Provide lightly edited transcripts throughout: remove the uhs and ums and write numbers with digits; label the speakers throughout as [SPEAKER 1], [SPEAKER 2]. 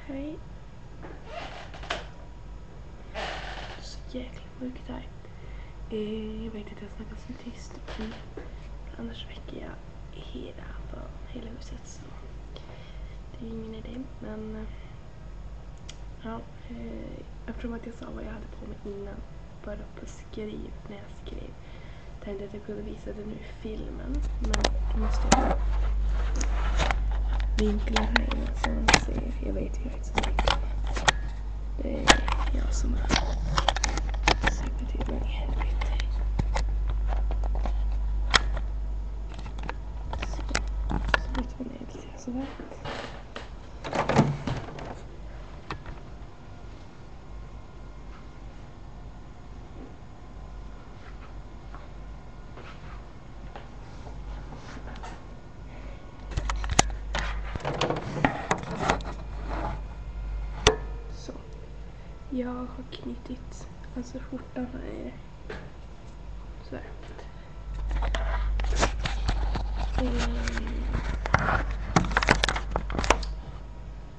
[SPEAKER 1] Hej. Så jäkla mörkt här. Jag vet att jag snackar så tyst. Annars väcker jag hela huset, så det är ingen idé. Men ja, eftersom att jag sa vad jag hade på mig innan, bara på skriv när jag skrev, tänkte att jag kunde visa det nu i filmen. Men då måste jag vinkla här innan så man ser. Jag vet ju inte så mycket. Det är jag som har sagt till mig helvete. Så lite vad ner lite sådär. Jag har knutit, alltså skjortan är så här.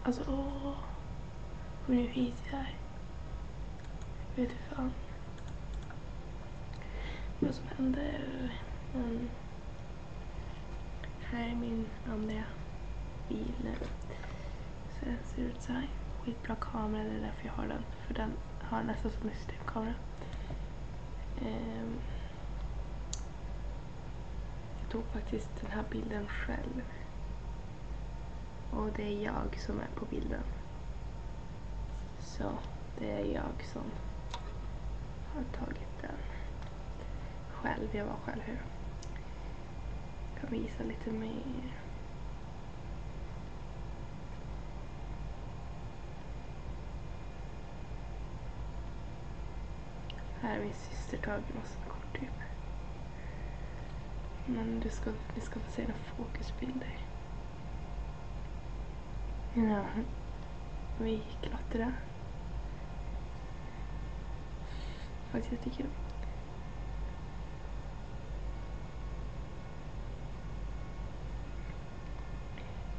[SPEAKER 1] Alltså och nu hit här. Vet du fan vad som händer. Men här är min andra bil nu. Så den ser ut så här. Skitbra kamera, det är därför jag har den. För den har nästan som en styrkamera. Jag tog faktiskt den här bilden själv. Och det är jag som är på bilden. Så det är jag som har tagit den själv. Jag var själv här. Jag kan visa lite mer. Här är min syster tagit massa kort typ. Men du ska få se några fokusbilder. Ja, vi klättrar. Faktiskt jättekul.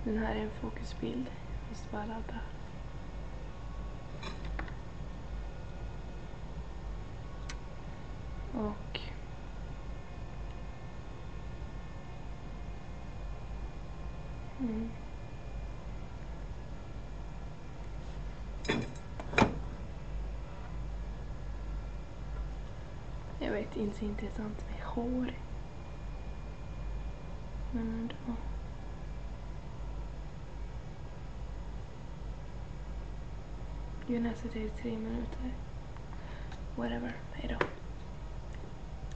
[SPEAKER 1] Den här är en fokusbild. Jag måste bara ladda. Och jag vet inte så intressant med hår. Men ändå. Jag har nästan 3 minuter. Whatever, hejdå.